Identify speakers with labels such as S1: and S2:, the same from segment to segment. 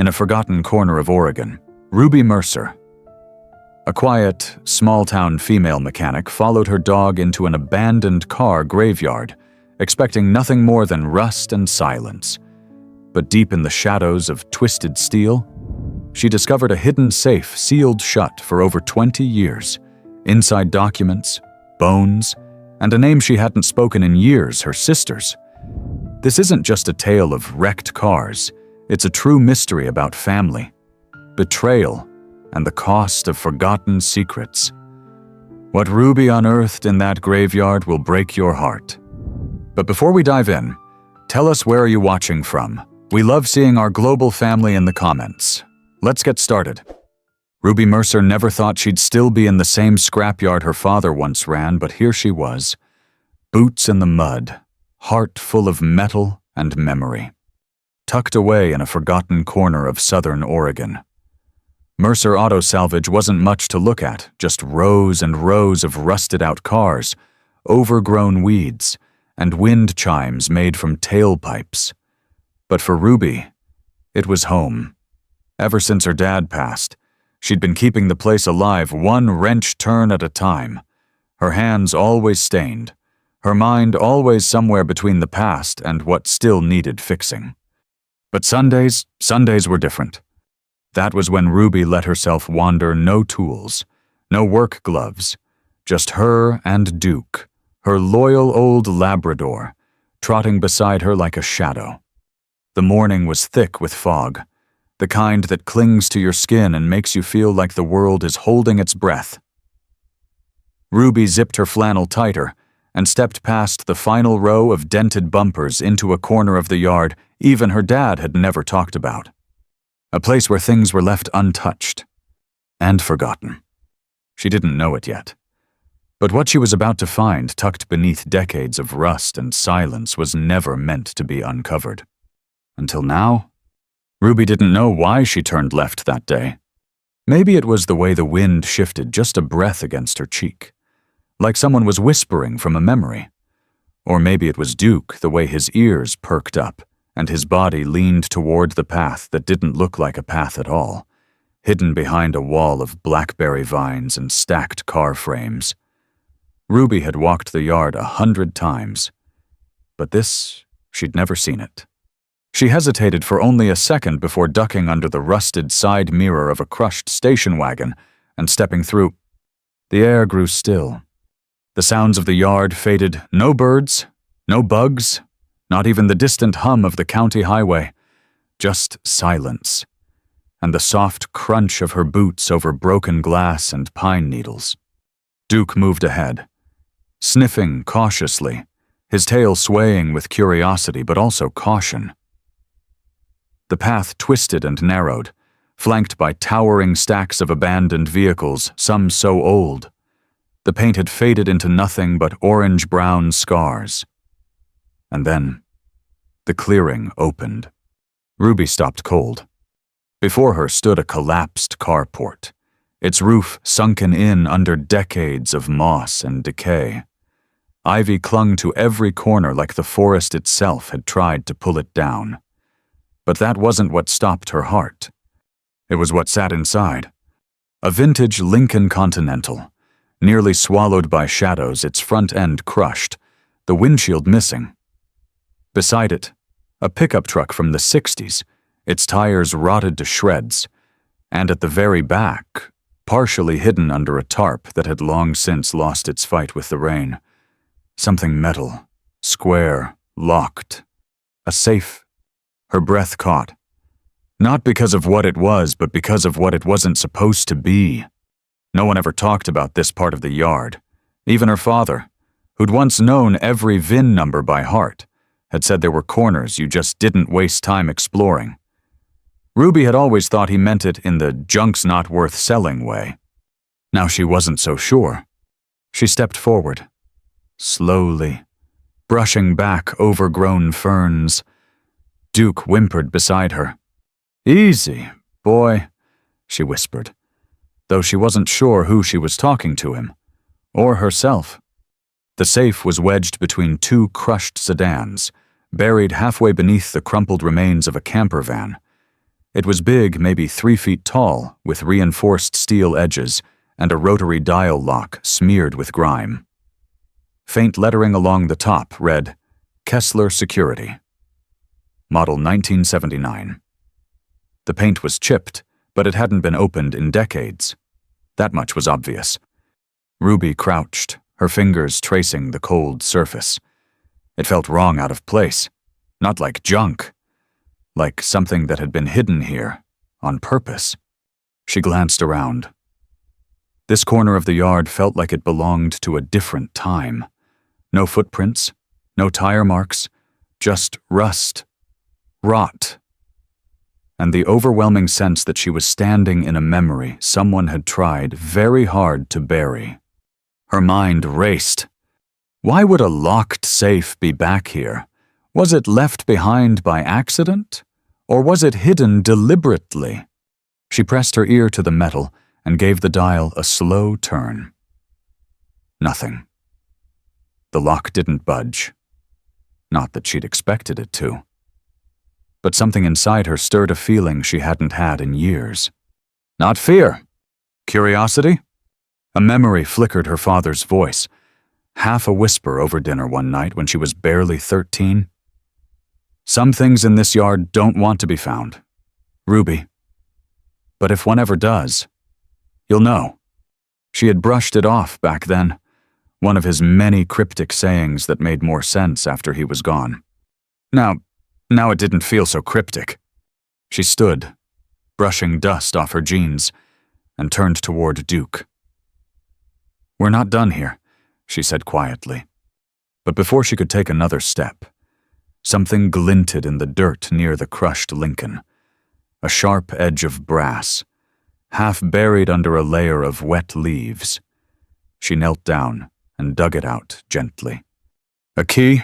S1: in a forgotten corner of Oregon, Ruby Mercer, a quiet, small-town female mechanic, followed her dog into an abandoned car graveyard, expecting nothing more than rust and silence. But deep in the shadows of twisted steel, she discovered a hidden safe sealed shut for over 20 years. Inside documents, bones, and a name she hadn't spoken in years, her sister's. This isn't just a tale of wrecked cars, it's a true mystery about family, betrayal, and the cost of forgotten secrets. What Ruby unearthed in that graveyard will break your heart. But before we dive in, tell us, where are you watching from? We love seeing our global family in the comments. Let's get started. Ruby Mercer never thought she'd still be in the same scrapyard her father once ran, but here she was, boots in the mud, heart full of metal and memory, tucked away in a forgotten corner of southern Oregon. Mercer Auto Salvage wasn't much to look at, just rows and rows of rusted-out cars, overgrown weeds, and wind chimes made from tailpipes. But for Ruby, it was home. Ever since her dad passed, she'd been keeping the place alive one wrench turn at a time, her hands always stained, her mind always somewhere between the past and what still needed fixing. But Sundays were different. That was when Ruby let herself wander, no tools, no work gloves, just her and Duke, her loyal old Labrador, trotting beside her like a shadow. The morning was thick with fog, the kind that clings to your skin and makes you feel like the world is holding its breath. Ruby zipped her flannel tighter and stepped past the final row of dented bumpers into a corner of the yard even her dad had never talked about. A place where things were left untouched and forgotten. She didn't know it yet. But what she was about to find, tucked beneath decades of rust and silence, was never meant to be uncovered. Until now, Ruby didn't know why she turned left that day. Maybe it was the way the wind shifted just a breath against her cheek, like someone was whispering from a memory. Or maybe it was Duke, the way his ears perked up and his body leaned toward the path that didn't look like a path at all, hidden behind a wall of blackberry vines and stacked car frames. Ruby had walked the yard 100 times, but this, she'd never seen it. She hesitated for only a second before ducking under the rusted side mirror of a crushed station wagon and stepping through. The air grew still. The sounds of the yard faded. No birds, no bugs, not even the distant hum of the county highway, just silence, and the soft crunch of her boots over broken glass and pine needles. Duke moved ahead, sniffing cautiously, his tail swaying with curiosity but also caution. The path twisted and narrowed, flanked by towering stacks of abandoned vehicles, some so old. The paint had faded into nothing but orange-brown scars. And then, the clearing opened. Ruby stopped cold. Before her stood a collapsed carport, its roof sunken in under decades of moss and decay. Ivy clung to every corner like the forest itself had tried to pull it down. But that wasn't what stopped her heart. It was what sat inside. A vintage Lincoln Continental, nearly swallowed by shadows, its front end crushed, the windshield missing. Beside it, a pickup truck from the 60s, its tires rotted to shreds, and at the very back, partially hidden under a tarp that had long since lost its fight with the rain, something metal, square, locked. A safe. Her breath caught. Not because of what it was, but because of what it wasn't supposed to be. No one ever talked about this part of the yard. Even her father, who'd once known every VIN number by heart, had said there were corners you just didn't waste time exploring. Ruby had always thought he meant it in the junk's not worth selling way. Now she wasn't so sure. She stepped forward, slowly, brushing back overgrown ferns. Duke whimpered beside her. "Easy, boy," she whispered, though she wasn't sure who she was talking to him, or herself. The safe was wedged between two crushed sedans, buried halfway beneath the crumpled remains of a camper van. It was big, maybe 3 feet tall, with reinforced steel edges and a rotary dial lock smeared with grime. Faint lettering along the top read, Kessler Security. Model 1979. The paint was chipped, but it hadn't been opened in decades. That much was obvious. Ruby crouched, her fingers tracing the cold surface. It felt wrong, out of place. Not like junk. Like something that had been hidden here, on purpose. She glanced around. This corner of the yard felt like it belonged to a different time. No footprints, no tire marks, just rust, rot, and the overwhelming sense that she was standing in a memory someone had tried very hard to bury. Her mind raced. Why would a locked safe be back here? Was it left behind by accident? Or was it hidden deliberately? She pressed her ear to the metal and gave the dial a slow turn. Nothing. The lock didn't budge. Not that she'd expected it to. But something inside her stirred a feeling she hadn't had in years. Not fear. Curiosity? A memory flickered her father's voice, half a whisper over dinner one night when she was barely 13. Some things in this yard don't want to be found, Ruby. But if one ever does, you'll know. She had brushed it off back then, one of his many cryptic sayings that made more sense after he was gone. Now it didn't feel so cryptic. She stood, brushing dust off her jeans, and turned toward Duke. We're not done here, she said quietly. But before she could take another step, something glinted in the dirt near the crushed Lincoln, a sharp edge of brass, half buried under a layer of wet leaves. She knelt down and dug it out gently. A key?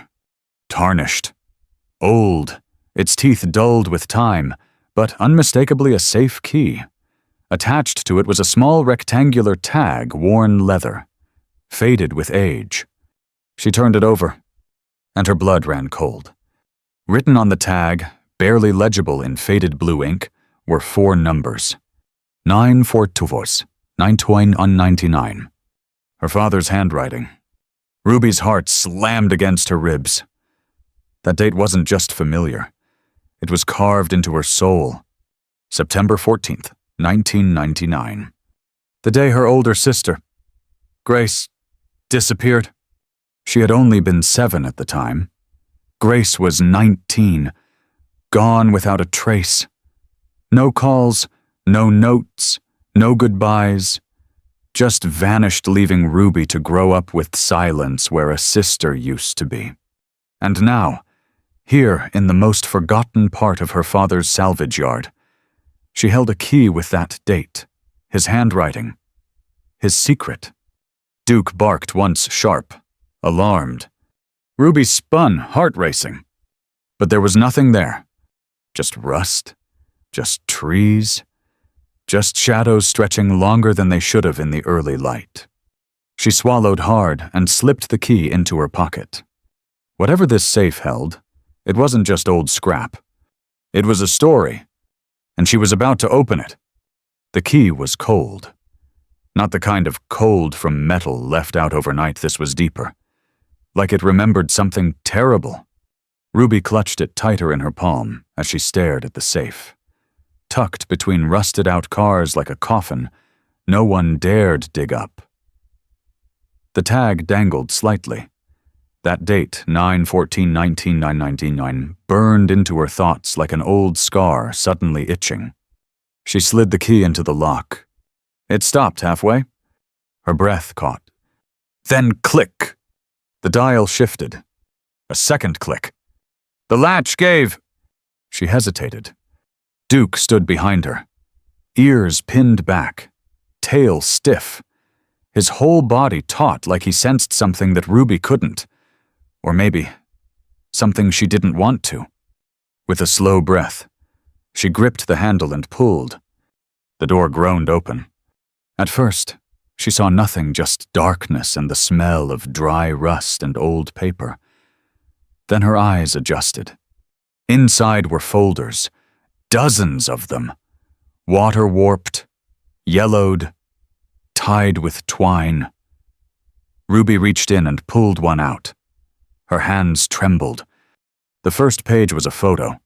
S1: Tarnished. Old, its teeth dulled with time, but unmistakably a safe key. Attached to it was a small rectangular tag, worn leather, faded with age. She turned it over, and her blood ran cold. Written on the tag, barely legible in faded blue ink, were 4 numbers. 9 for Tuvos, 9 Her father's handwriting. Ruby's heart slammed against her ribs. That date wasn't just familiar. It was carved into her soul. September 14th, 1999. The day her older sister, Grace, disappeared. She had only been 7 at the time. Grace was 19, gone without a trace. No calls, no notes, no goodbyes. Just vanished, leaving Ruby to grow up with silence where a sister used to be. And now, here in the most forgotten part of her father's salvage yard, she held a key with that date, his handwriting, his secret. Duke barked once sharp, alarmed. Ruby spun, heart racing. But there was nothing there. Just rust, just trees, just shadows stretching longer than they should have in the early light. She swallowed hard and slipped the key into her pocket. Whatever this safe held, it wasn't just old scrap. It was a story, and she was about to open it. The key was cold. Not the kind of cold from metal left out overnight. This was deeper. Like it remembered something terrible. Ruby clutched it tighter in her palm as she stared at the safe. Tucked between rusted-out cars like a coffin, no one dared dig up. The tag dangled slightly. That date, 9/14/1999, burned into her thoughts like an old scar suddenly itching. She slid the key into the lock. It stopped halfway. Her breath caught. Then click! The dial shifted. A second click. The latch gave. She hesitated. Duke stood behind her. Ears pinned back. Tail stiff. His whole body taut like he sensed something that Ruby couldn't. Or maybe something she didn't want to. With a slow breath, she gripped the handle and pulled. The door groaned open. At first, she saw nothing, just darkness and the smell of dry rust and old paper. Then her eyes adjusted. Inside were folders, Dozens of them. Water-warped, yellowed, tied with twine. Ruby reached in and pulled one out. Her hands trembled. The first page was a photo.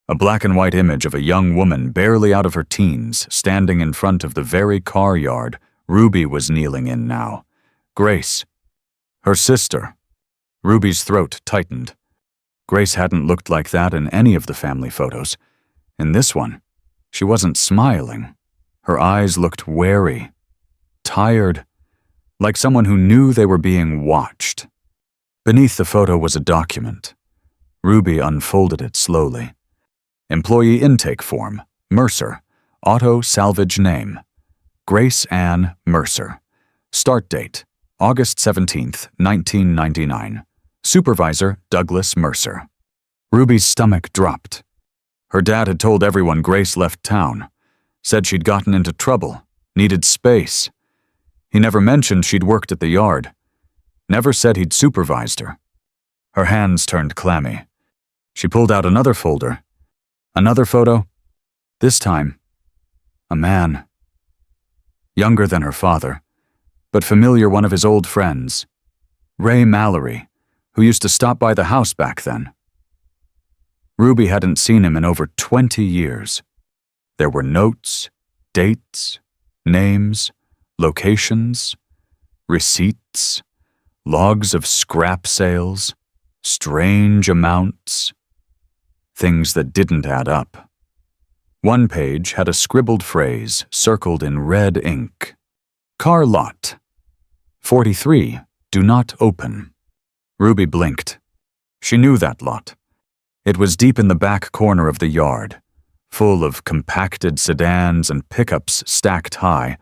S1: A black-and-white image of a young woman barely out of her teens, standing in front of the very car yard Ruby was kneeling in now. Grace. Her sister. Ruby's throat tightened. Grace hadn't looked like that in any of the family photos. In this one, she wasn't smiling. Her eyes looked wary, tired, like someone who knew they were being watched. Beneath the photo was a document. Ruby unfolded it slowly. Employee intake form, Mercer, auto salvage name, Grace Ann Mercer. Start date, August 17th, 1999. Supervisor, Douglas Mercer. Ruby's stomach dropped. Her dad had told everyone Grace left town, said she'd gotten into trouble, needed space. He never mentioned she'd worked at the yard, never said he'd supervised her. Her hands turned clammy. She pulled out another folder. Another photo. This time, a man. Younger than her father, but familiar one of his old friends, Ray Mallory, who used to stop by the house back then. Ruby hadn't seen him in over 20 years. There were notes, dates, names, locations, receipts, logs of scrap sales, strange amounts, things that didn't add up. One page had a scribbled phrase circled in red ink. Car lot. 43, do not open. Ruby blinked. She knew that lot. It was deep in the back corner of the yard, full of compacted sedans and pickups stacked high,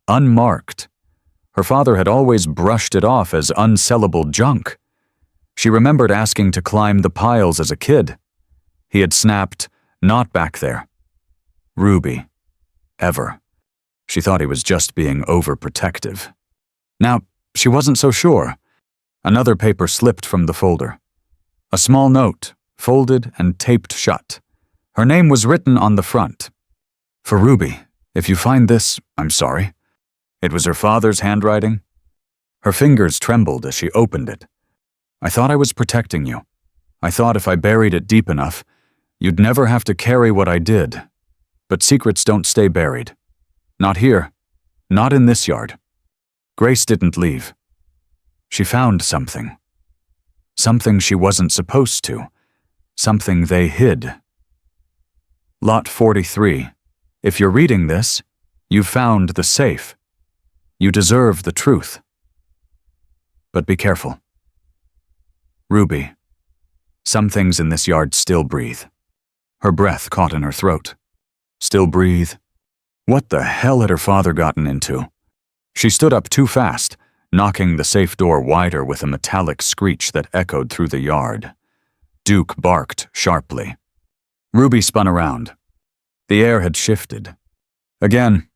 S1: unmarked. Her father had always brushed it off as unsellable junk. She remembered asking to climb the piles as a kid. He had snapped, "Not back there." Ruby. Ever. She thought he was just being overprotective. Now, she wasn't so sure. Another paper slipped from the folder. A small note, folded and taped shut. Her name was written on the front. For Ruby, if you find this, I'm sorry. It was her father's handwriting. Her fingers trembled as she opened it. I thought I was protecting you. I thought if I buried it deep enough, you'd never have to carry what I did. But secrets don't stay buried. Not here. Not in this yard. Grace didn't leave. She found something. Something she wasn't supposed to. Something they hid. Lot 43. If you're reading this, you've found the safe. You deserve the truth. But be careful. Ruby. Some things in this yard still breathe. Her breath caught in her throat. Still breathe. What the hell had her father gotten into? She stood up too fast, knocking the safe door wider with a metallic screech that echoed through the yard. Duke barked sharply. Ruby spun around. The air had shifted. Again,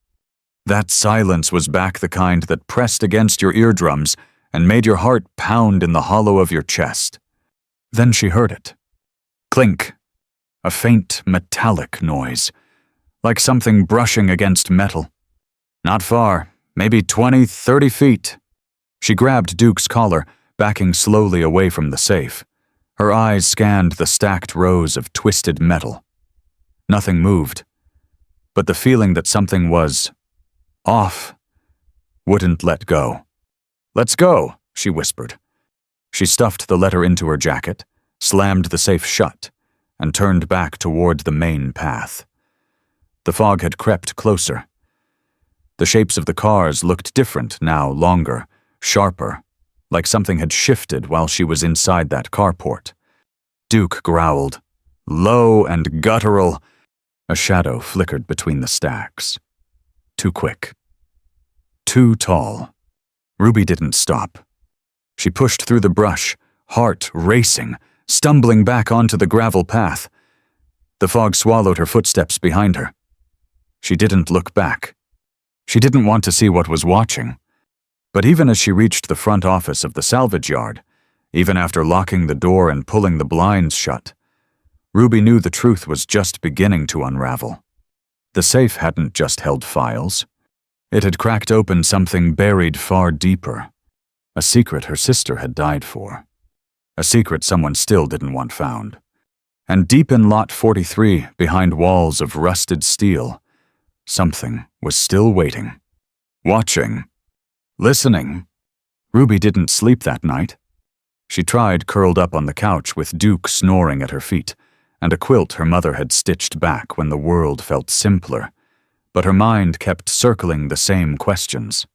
S1: that silence was back the kind that pressed against your eardrums and made your heart pound in the hollow of your chest. Then she heard it. Clink. A faint metallic noise, like something brushing against metal. Not far, maybe 20, 30 feet. She grabbed Duke's collar, backing slowly away from the safe. Her eyes scanned the stacked rows of twisted metal. Nothing moved, but the feeling that something was off wouldn't let go. "Let's go," she whispered. She stuffed the letter into her jacket, slammed the safe shut, and turned back toward the main path. The fog had crept closer. The shapes of the cars looked different now, longer, sharper, like something had shifted while she was inside that carport. Duke growled, low and guttural. A shadow flickered between the stacks. Too quick. Too tall. Ruby didn't stop. She pushed through the brush, heart racing, stumbling back onto the gravel path. The fog swallowed her footsteps behind her. She didn't look back. She didn't want to see what was watching. But even as she reached the front office of the salvage yard, even after locking the door and pulling the blinds shut, Ruby knew the truth was just beginning to unravel. The safe hadn't just held files. It had cracked open something buried far deeper. A secret her sister had died for. A secret someone still didn't want found. And deep in Lot 43, behind walls of rusted steel, something was still waiting. Watching. Listening. Ruby didn't sleep that night. She tried curled up on the couch with Duke snoring at her feet, and a quilt her mother had stitched back when the world felt simpler, but her mind kept circling the same questions,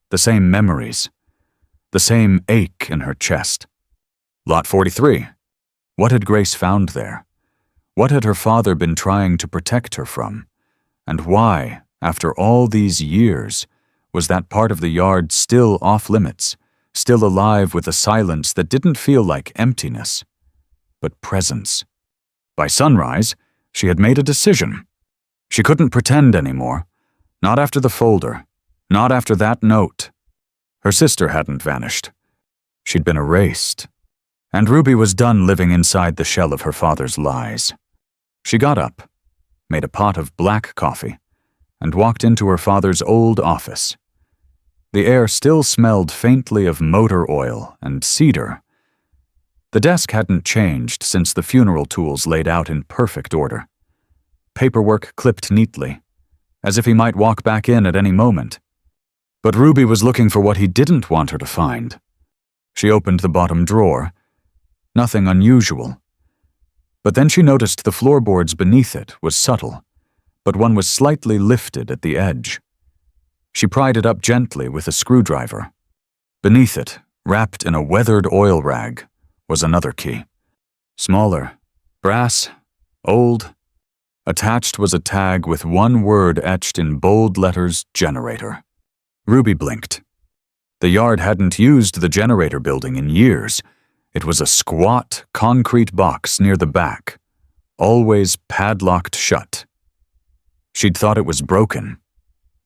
S1: the same memories, the same ache in her chest. Lot 43. What had Grace found there? What had her father been trying to protect her from? And why, after all these years, was that part of the yard still off-limits, still alive with a silence that didn't feel like emptiness, but presence? By sunrise, she had made a decision. She couldn't pretend anymore. Not after the folder. Not after that note. Her sister hadn't vanished. She'd been erased. And Ruby was done living inside the shell of her father's lies. She got up, made a pot of black coffee, and walked into her father's old office. The air still smelled faintly of motor oil and cedar. The desk hadn't changed since the funeral tools laid out in perfect order. Paperwork clipped neatly, as if he might walk back in at any moment. But Ruby was looking for what he didn't want her to find. She opened the bottom drawer. Nothing unusual. But then she noticed the floorboards beneath it was subtle, but one was slightly lifted at the edge. She pried it up gently with a screwdriver. Beneath it, wrapped in a weathered oil rag, was another key. Smaller, brass, old. Attached was a tag with one word etched in bold letters, generator. Ruby blinked. The yard hadn't used the generator building in years. It was a squat, concrete box near the back, always padlocked shut. She'd thought it was broken,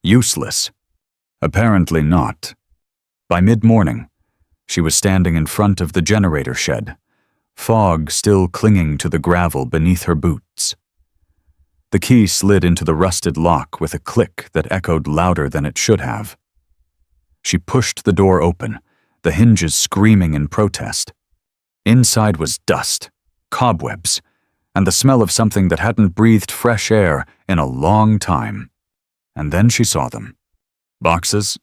S1: useless. Apparently not. By mid-morning, she was standing in front of the generator shed, fog still clinging to the gravel beneath her boots. The key slid into the rusted lock with a click that echoed louder than it should have. She pushed the door open, the hinges screaming in protest. Inside was dust, cobwebs, and the smell of something that hadn't breathed fresh air in a long time. And then she saw them. Boxes,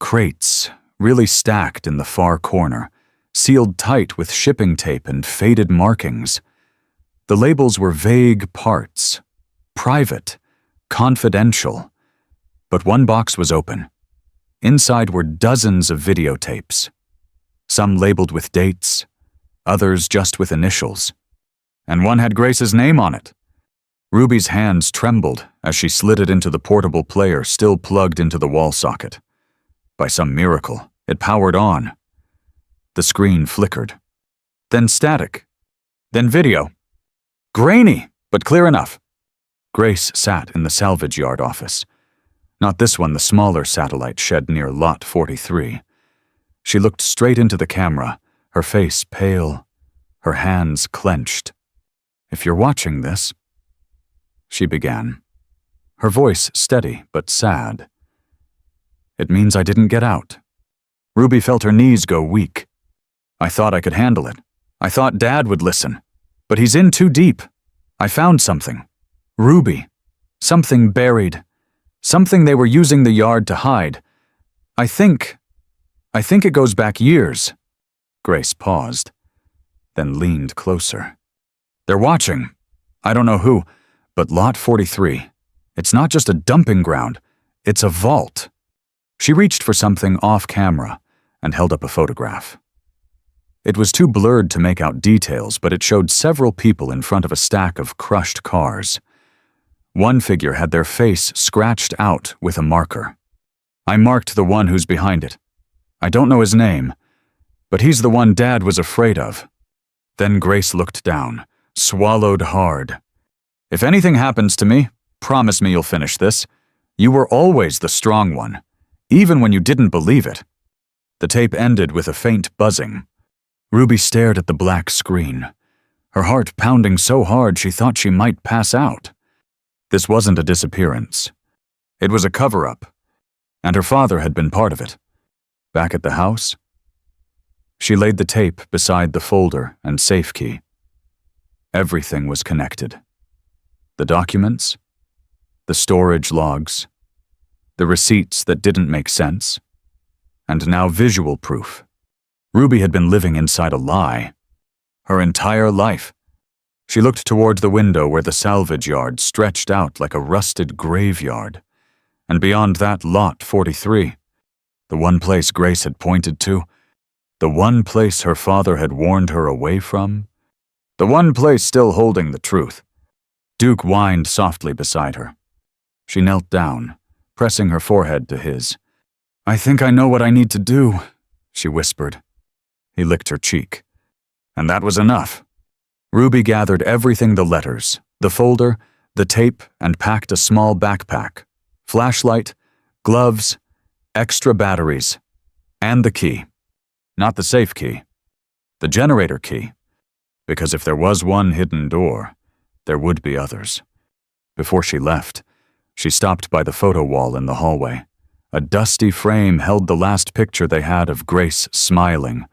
S1: crates, really stacked in the far corner, sealed tight with shipping tape and faded markings. The labels were vague parts, private, confidential. But one box was open. Inside were dozens of videotapes, some labeled with dates, others just with initials. And one had Grace's name on it. Ruby's hands trembled as she slid it into the portable player still plugged into the wall socket. By some miracle, it powered on. The screen flickered. Then static. Then video. Grainy, but clear enough. Grace sat in the salvage yard office. Not this one, the smaller satellite shed near Lot 43. She looked straight into the camera, her face pale, her hands clenched. "If you're watching this," she began, her voice steady but sad, "it means I didn't get out." Ruby felt her knees go weak. "I thought I could handle it. I thought Dad would listen. But he's in too deep. I found something. Ruby. Something buried. Something they were using the yard to hide. I think it goes back years." Grace paused, then leaned closer. "They're watching. I don't know who, but Lot 43. It's not just a dumping ground. It's a vault." She reached for something off-camera and held up a photograph. It was too blurred to make out details, but it showed several people in front of a stack of crushed cars. One figure had their face scratched out with a marker. "I marked the one who's behind it. I don't know his name, but he's the one Dad was afraid of." Then Grace looked down, swallowed hard. "If anything happens to me, promise me you'll finish this. You were always the strong one, even when you didn't believe it." The tape ended with a faint buzzing. Ruby stared at the black screen. her heart pounding so hard she thought she might pass out. This wasn't a disappearance. It was a cover-up, and her father had been part of it. Back at the house, she laid the tape beside the folder and safe key. Everything was connected. The documents, the storage logs, the receipts that didn't make sense, and now visual proof. Ruby had been living inside a lie. Her entire life. She looked toward the window where the salvage yard stretched out like a rusted graveyard, and beyond that lot 43, the one place Grace had pointed to, the one place her father had warned her away from, the one place still holding the truth. Duke whined softly beside her. She knelt down, pressing her forehead to his. "I think I know what I need to do," she whispered. He licked her cheek. And that was enough. Ruby gathered everything: the letters, the folder, the tape, and packed a small backpack, flashlight, gloves, extra batteries, and the key. Not the safe key. The generator key. Because if there was one hidden door, there would be others. Before she left, she stopped by the photo wall in the hallway. A dusty frame held the last picture they had of Grace smiling,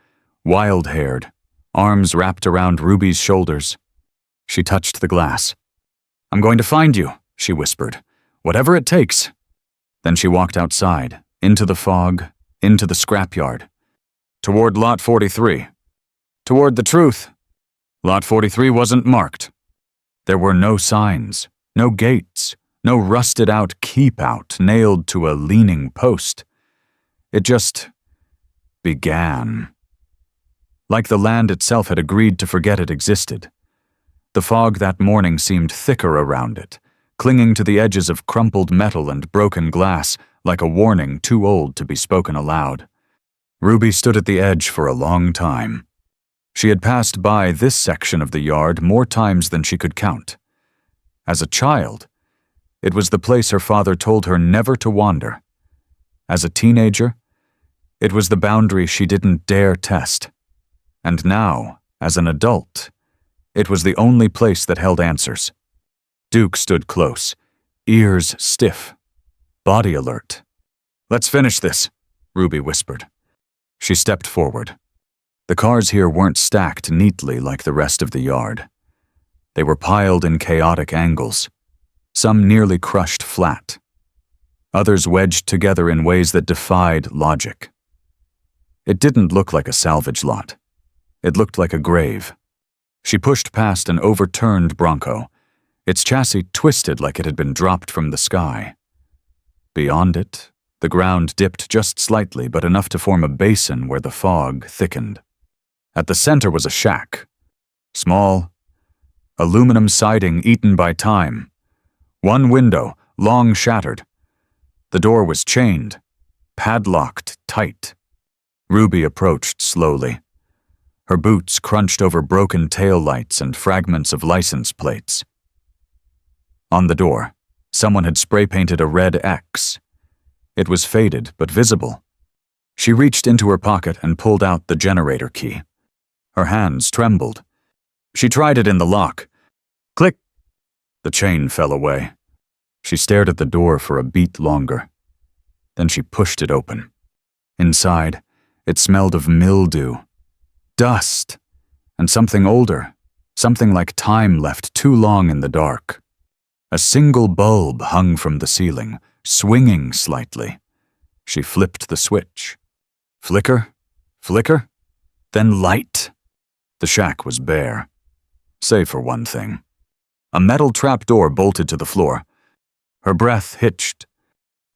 S1: wild-haired, arms wrapped around Ruby's shoulders. She touched the glass. "I'm going to find you," she whispered. "Whatever it takes." Then she walked outside, into the fog, into the scrapyard. Toward Lot 43. Toward the truth. Lot 43 wasn't marked. There were no signs, no gates, no rusted-out keep-out nailed to a leaning post. It just began. Like the land itself had agreed to forget it existed. The fog that morning seemed thicker around it, clinging to the edges of crumpled metal and broken glass like a warning too old to be spoken aloud. Ruby stood at the edge for a long time. She had passed by this section of the yard more times than she could count. As a child, it was the place her father told her never to wander. As a teenager, it was the boundary she didn't dare test. And now, as an adult, it was the only place that held answers. Duke stood close, ears stiff, body alert. "Let's finish this," Ruby whispered. She stepped forward. The cars here weren't stacked neatly like the rest of the yard. They were piled in chaotic angles, some nearly crushed flat, others wedged together in ways that defied logic. It didn't look like a salvage lot. It looked like a grave. She pushed past an overturned Bronco, its chassis twisted like it had been dropped from the sky. Beyond it, the ground dipped just slightly, but enough to form a basin where the fog thickened. At the center was a shack. Small, aluminum siding eaten by time. One window, long shattered. The door was chained, padlocked tight. Ruby approached slowly. Her boots crunched over broken taillights and fragments of license plates. On the door, someone had spray-painted a red X. It was faded but visible. She reached into her pocket and pulled out the generator key. Her hands trembled. She tried it in the lock. Click! The chain fell away. She stared at the door for a beat longer. Then she pushed it open. Inside, it smelled of mildew, dust, and something older, something like time left too long in the dark. A single bulb hung from the ceiling, swinging slightly. She flipped the switch. Flicker, flicker, then light. The shack was bare, save for one thing. A metal trapdoor bolted to the floor. Her breath hitched.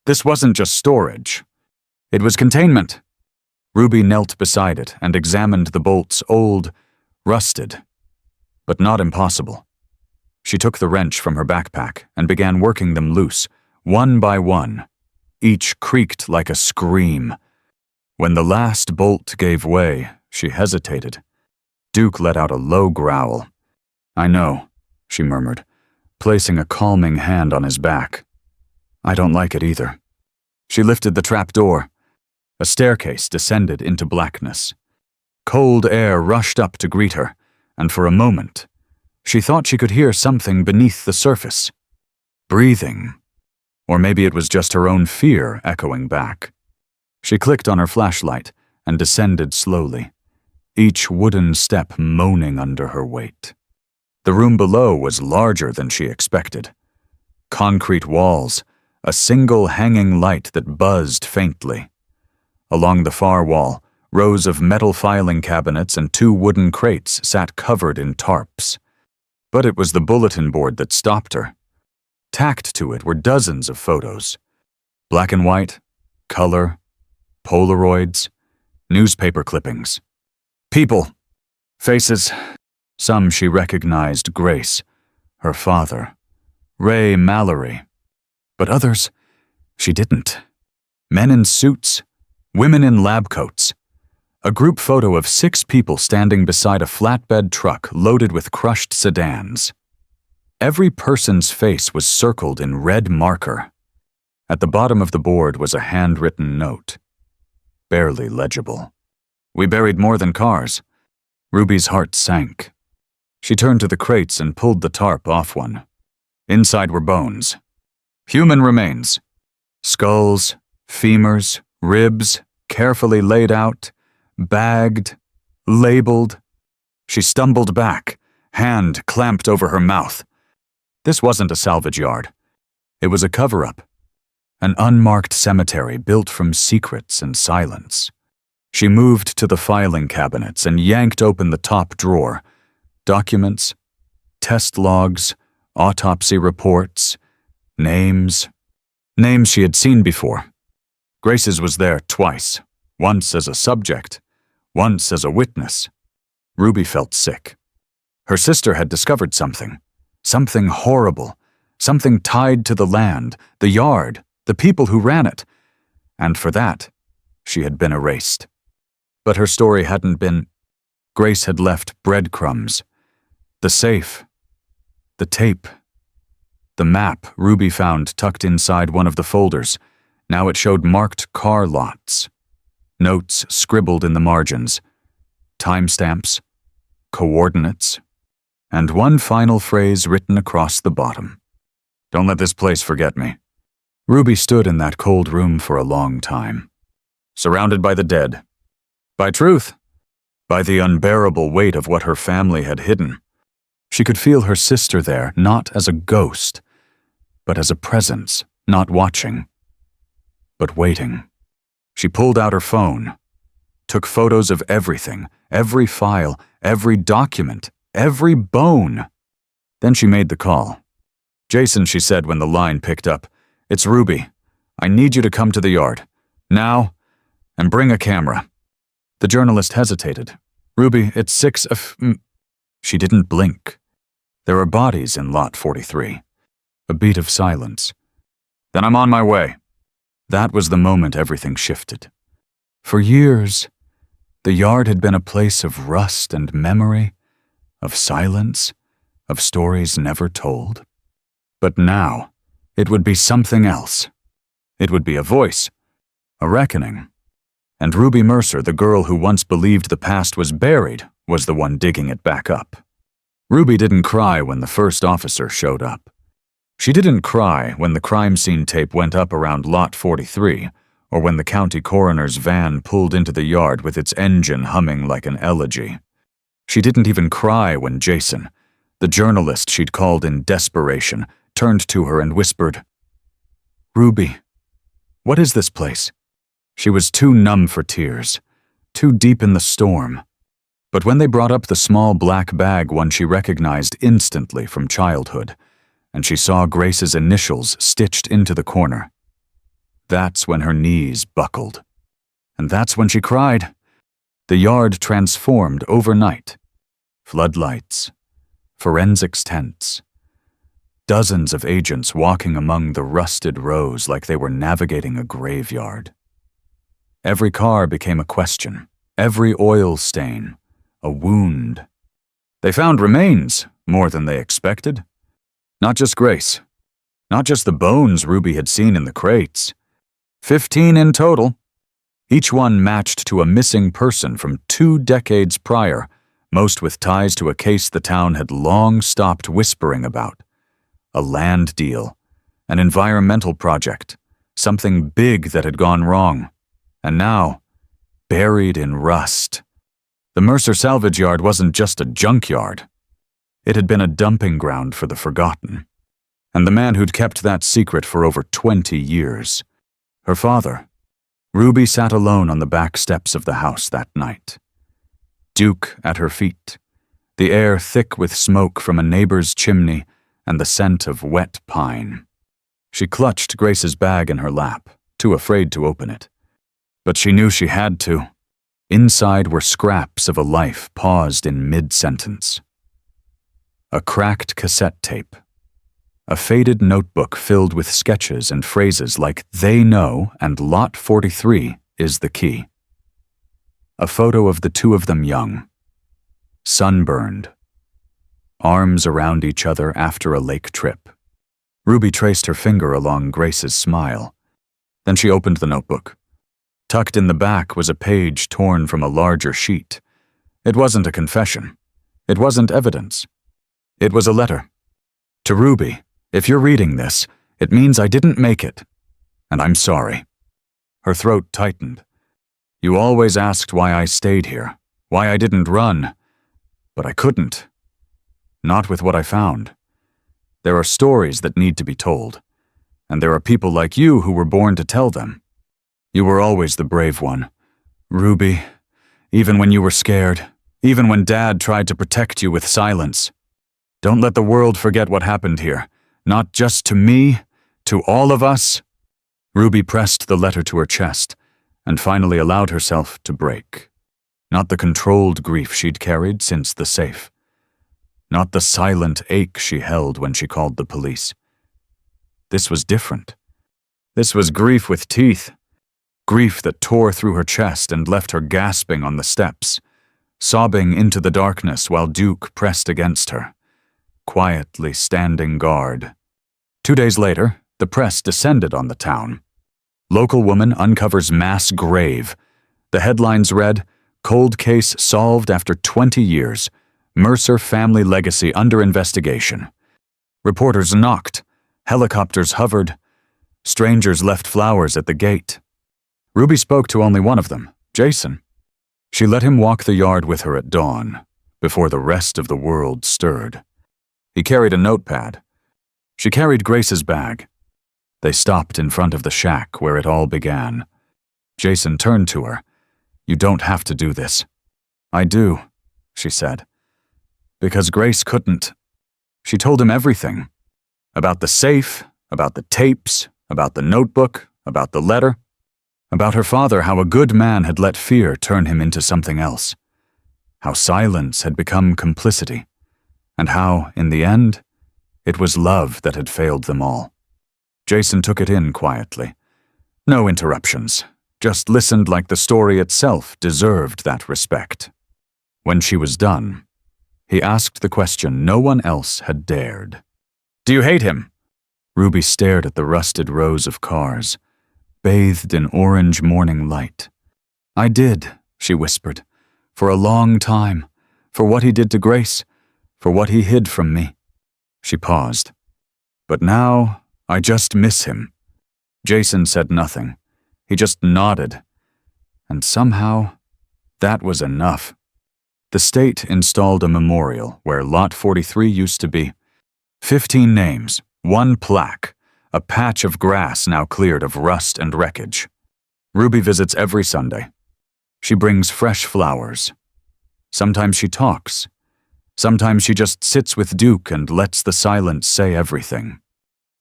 S1: This wasn't just storage. It was containment. Ruby knelt beside it and examined the bolts, old, rusted, but not impossible. She took the wrench from her backpack and began working them loose, one by one. Each creaked like a scream. When the last bolt gave way, she hesitated. Duke let out a low growl. "I know," she murmured, placing a calming hand on his back. "I don't like it either." She lifted the trap door. A staircase descended into blackness. Cold air rushed up to greet her, and for a moment, She thought she could hear something beneath the surface. Breathing. Or maybe it was just her own fear echoing back. She clicked on her flashlight and descended slowly, each wooden step moaning under her weight. The room below was larger than she expected. Concrete walls, a single hanging light that buzzed faintly. Along the far wall, rows of metal filing cabinets and 2 wooden crates sat covered in tarps. But it was the bulletin board that stopped her. Tacked to it were dozens of photos. Black and white, color, Polaroids, newspaper clippings. People. Faces. Some she recognized: Grace, her father, Ray Mallory. But others, she didn't. Men in suits, women in lab coats. A group photo of 6 people standing beside a flatbed truck loaded with crushed sedans. Every person's face was circled in red marker. At the bottom of the board was a handwritten note. Barely legible. "We buried more than cars." Ruby's heart sank. She turned to the crates and pulled the tarp off one. Inside were bones. Human remains. Skulls, femurs, ribs, carefully laid out, bagged, labeled. She stumbled back, hand clamped over her mouth. This wasn't a salvage yard. It was a cover-up. An unmarked cemetery built from secrets and silence. She moved to the filing cabinets and yanked open the top drawer. Documents, test logs, autopsy reports, names. Names she had seen before. Grace's was there twice, once as a subject, once as a witness. Ruby felt sick. Her sister had discovered something horrible, something tied to the land, the yard, the people who ran it, and for that, she had been erased. But her story hadn't been. Grace had left breadcrumbs. The safe. The tape. The map Ruby found tucked inside one of the folders. Now it showed marked car lots. Notes scribbled in the margins. Timestamps. Coordinates. And one final phrase written across the bottom. "Don't let this place forget me." Ruby stood in that cold room for a long time. Surrounded by the dead. By truth. By the unbearable weight of what her family had hidden. She could feel her sister there, not as a ghost, but as a presence, not watching, but waiting. She pulled out her phone, took photos of everything, every file, every document, every bone. Then she made the call. "Jason," she said when the line picked up, "it's Ruby. I need you to come to the yard. Now, and bring a camera." The journalist hesitated. "Ruby, it's 6 of..." She didn't blink. There are bodies in Lot 43. A beat of silence. "Then I'm on my way." That was the moment everything shifted. For years, the yard had been a place of rust and memory, of silence, of stories never told. But now, it would be something else. It would be a voice, a reckoning. And Ruby Mercer, the girl who once believed the past was buried, was the one digging it back up. Ruby didn't cry when the first officer showed up. She didn't cry when the crime scene tape went up around Lot 43, or when the county coroner's van pulled into the yard with its engine humming like an elegy. She didn't even cry when Jason, the journalist she'd called in desperation, turned to her and whispered, "Ruby, what is this place?" She was too numb for tears, too deep in the storm. But when they brought up the small black bag, one she recognized instantly from childhood, and she saw Grace's initials stitched into the corner, that's when her knees buckled. And that's when she cried. The yard transformed overnight. Floodlights, forensics tents, dozens of agents walking among the rusted rows like they were navigating a graveyard. Every car became a question, every oil stain, a wound. They found remains, more than they expected. Not just Grace, not just the bones Ruby had seen in the crates. 15 in total. Each one matched to a missing person from 2 decades prior, most with ties to a case the town had long stopped whispering about. A land deal, an environmental project, something big that had gone wrong. And now, buried in rust. The Mercer salvage yard wasn't just a junkyard. It had been a dumping ground for the forgotten. And the man who'd kept that secret for over 20 years, her father. Ruby sat alone on the back steps of the house that night. Duke at her feet, the air thick with smoke from a neighbor's chimney and the scent of wet pine. She clutched Grace's bag in her lap, too afraid to open it. But she knew she had to. Inside were scraps of a life paused in mid-sentence. A cracked cassette tape. A faded notebook filled with sketches and phrases like "they know" and "lot 43 is the key." A photo of the two of them young, sunburned, arms around each other after a lake trip. Ruby traced her finger along Grace's smile. Then she opened the notebook. Tucked in the back was a page torn from a larger sheet. It wasn't a confession. It wasn't evidence. It was a letter. To Ruby, if you're reading this, it means I didn't make it. And I'm sorry. Her throat tightened. You always asked why I stayed here, why I didn't run. But I couldn't. Not with what I found. There are stories that need to be told. And there are people like you who were born to tell them. You were always the brave one. Ruby, even when you were scared, even when Dad tried to protect you with silence. Don't let the world forget what happened here. Not just to me, to all of us. Ruby pressed the letter to her chest and finally allowed herself to break. Not the controlled grief she'd carried since the safe. Not the silent ache she held when she called the police. This was different. This was grief with teeth. Grief that tore through her chest and left her gasping on the steps, sobbing into the darkness while Duke pressed against her, quietly standing guard. 2 days later, the press descended on the town. Local woman uncovers mass grave. The headlines read, "Cold case solved after 20 years. Mercer family legacy under investigation." Reporters knocked. Helicopters hovered. Strangers left flowers at the gate. Ruby spoke to only one of them, Jason. She let him walk the yard with her at dawn, before the rest of the world stirred. He carried a notepad. She carried Grace's bag. They stopped in front of the shack where it all began. Jason turned to her. "You don't have to do this." "I do," she said. "Because Grace couldn't." She told him everything. About the safe, about the tapes, about the notebook, about the letter. About her father, how a good man had let fear turn him into something else. How silence had become complicity. And how, in the end, it was love that had failed them all. Jason took it in quietly. No interruptions, just listened like the story itself deserved that respect. When she was done, he asked the question no one else had dared. "Do you hate him?" Ruby stared at the rusted rows of cars, bathed in orange morning light. "I did," she whispered, "for a long time, for what he did to Grace, for what he hid from me." She paused. "But now, I just miss him." Jason said nothing. He just nodded. And somehow, that was enough. The state installed a memorial where Lot 43 used to be. 15 names, 1 plaque, a patch of grass now cleared of rust and wreckage. Ruby visits every Sunday. She brings fresh flowers. Sometimes she talks. Sometimes she just sits with Duke and lets the silence say everything.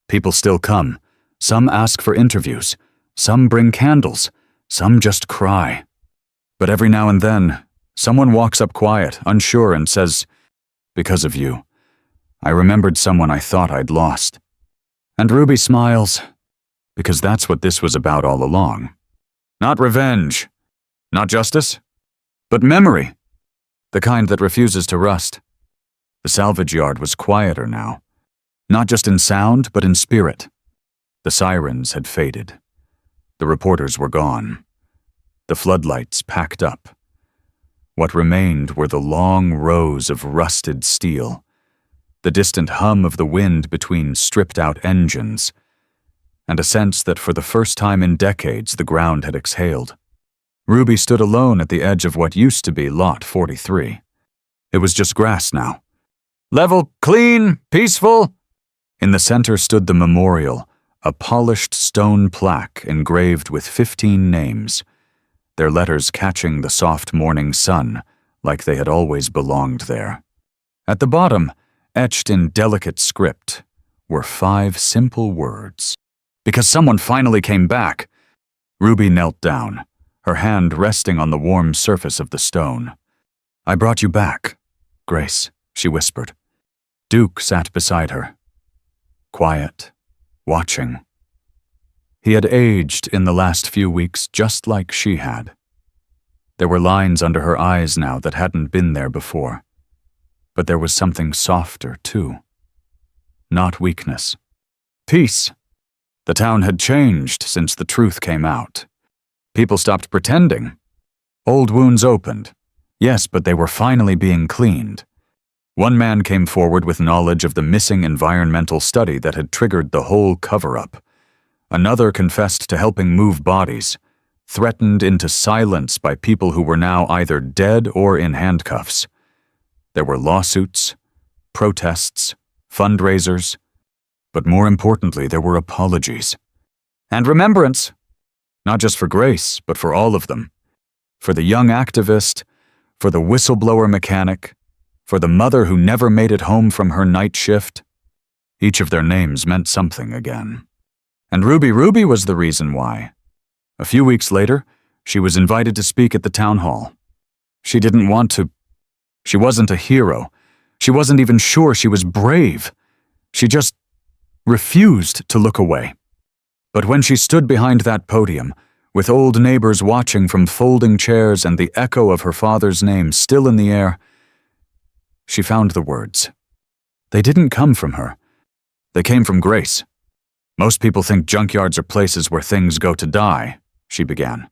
S1: People still come. Some ask for interviews. Some bring candles. Some just cry. But every now and then, someone walks up quiet, unsure, and says, "Because of you, I remembered someone I thought I'd lost." And Ruby smiles, because that's what this was about all along. Not revenge, not justice, but memory, the kind that refuses to rust. The salvage yard was quieter now, not just in sound, but in spirit. The sirens had faded. The reporters were gone. The floodlights packed up. What remained were the long rows of rusted steel, the distant hum of the wind between stripped-out engines, and a sense that for the first time in decades the ground had exhaled. Ruby stood alone at the edge of what used to be Lot 43. It was just grass now. Level, clean, peaceful. In the center stood the memorial, a polished stone plaque engraved with 15 names, their letters catching the soft morning sun like they had always belonged there. At the bottom, etched in delicate script, were 5 simple words. Because someone finally came back. Ruby knelt down, her hand resting on the warm surface of the stone. I brought you back, Grace, she whispered. Duke sat beside her, quiet, watching. He had aged in the last few weeks just like she had. There were lines under her eyes now that hadn't been there before. But there was something softer, too. Not weakness. Peace. The town had changed since the truth came out. People stopped pretending. Old wounds opened. Yes, but they were finally being cleaned. One man came forward with knowledge of the missing environmental study that had triggered the whole cover-up. Another confessed to helping move bodies, threatened into silence by people who were now either dead or in handcuffs. There were lawsuits, protests, fundraisers, but more importantly, there were apologies. And remembrance, not just for Grace, but for all of them. For the young activist, for the whistleblower mechanic, for the mother who never made it home from her night shift. Each of their names meant something again. And Ruby was the reason why. A few weeks later, she was invited to speak at the town hall. She didn't want to. She wasn't a hero. She wasn't even sure she was brave. She just refused to look away. But when she stood behind that podium, with old neighbors watching from folding chairs and the echo of her father's name still in the air, she found the words. They didn't come from her. They came from Grace. Most people think junkyards are places where things go to die, she began.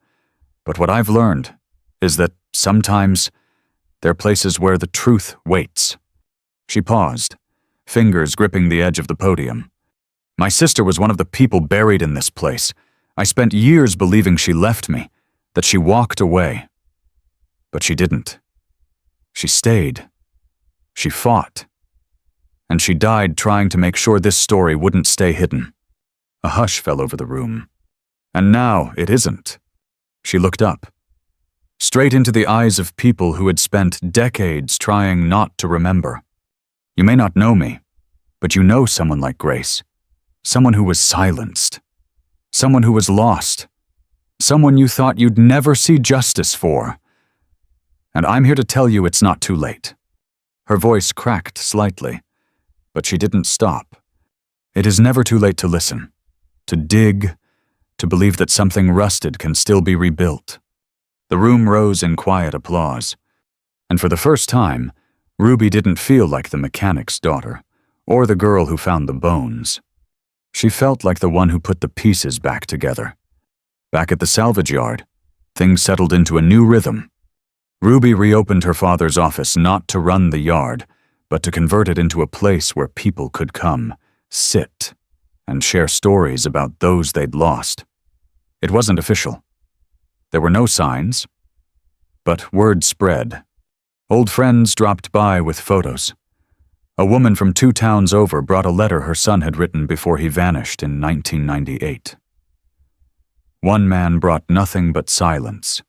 S1: But what I've learned is that sometimes they're places where the truth waits. She paused, fingers gripping the edge of the podium. My sister was one of the people buried in this place. I spent years believing she left me, that she walked away. But she didn't. She stayed. She fought. And she died trying to make sure this story wouldn't stay hidden. A hush fell over the room. And now it isn't. She looked up, straight into the eyes of people who had spent decades trying not to remember. You may not know me, but you know someone like Grace. Someone who was silenced. Someone who was lost. Someone you thought you'd never see justice for. And I'm here to tell you it's not too late. Her voice cracked slightly, but she didn't stop. It is never too late to listen, to dig, to believe that something rusted can still be rebuilt. The room rose in quiet applause, and for the first time, Ruby didn't feel like the mechanic's daughter, or the girl who found the bones. She felt like the one who put the pieces back together. Back at the salvage yard, things settled into a new rhythm. Ruby reopened her father's office not to run the yard, but to convert it into a place where people could come, sit, and share stories about those they'd lost. It wasn't official. There were no signs, but word spread. Old friends dropped by with photos. A woman from 2 towns over brought a letter her son had written before he vanished in 1998. One man brought nothing but silence.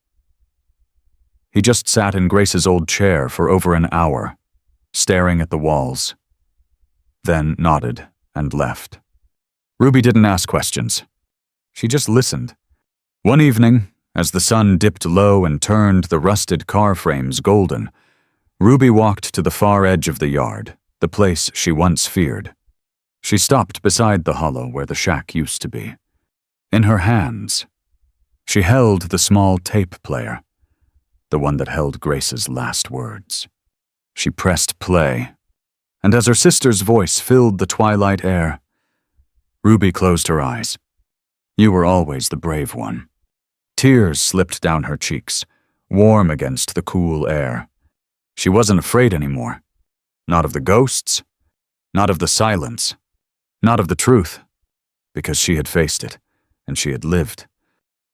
S1: He just sat in Grace's old chair for over an hour, staring at the walls, then nodded and left. Ruby didn't ask questions. She just listened. One evening, as the sun dipped low and turned the rusted car frames golden, Ruby walked to the far edge of the yard, the place she once feared. She stopped beside the hollow where the shack used to be. In her hands, she held the small tape player, the one that held Grace's last words. She pressed play, and as her sister's voice filled the twilight air, Ruby closed her eyes. You were always the brave one. Tears slipped down her cheeks, warm against the cool air. She wasn't afraid anymore. Not of the ghosts, not of the silence, not of the truth, because she had faced it, and she had lived.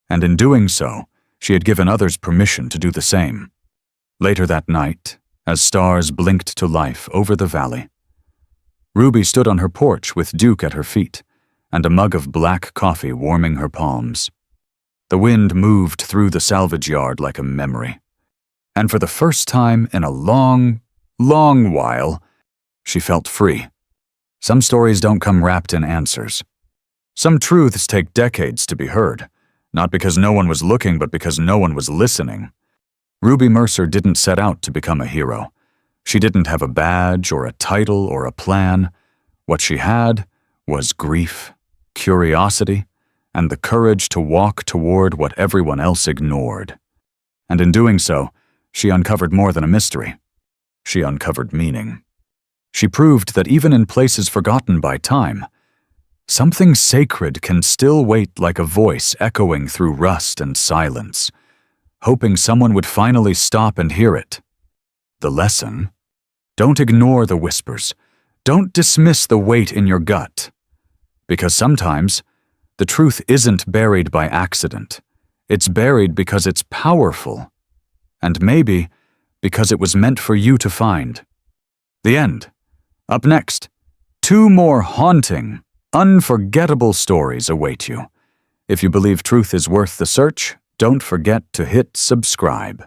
S1: And in doing so, she had given others permission to do the same. Later that night, as stars blinked to life over the valley, Ruby stood on her porch with Duke at her feet and a mug of black coffee warming her palms. The wind moved through the salvage yard like a memory. And for the first time in a long, long while, she felt free. Some stories don't come wrapped in answers. Some truths take decades to be heard, not because no one was looking, but because no one was listening. Ruby Mercer didn't set out to become a hero. She didn't have a badge or a title or a plan. What she had was grief, curiosity, and the courage to walk toward what everyone else ignored. And in doing so, she uncovered more than a mystery. She uncovered meaning. She proved that even in places forgotten by time, something sacred can still wait like a voice echoing through rust and silence, hoping someone would finally stop and hear it. The lesson: don't ignore the whispers. Don't dismiss the weight in your gut. Because sometimes, the truth isn't buried by accident. It's buried because it's powerful. And maybe because it was meant for you to find. The end. Up next, 2 more haunting, unforgettable stories await you. If you believe truth is worth the search, don't forget to hit subscribe.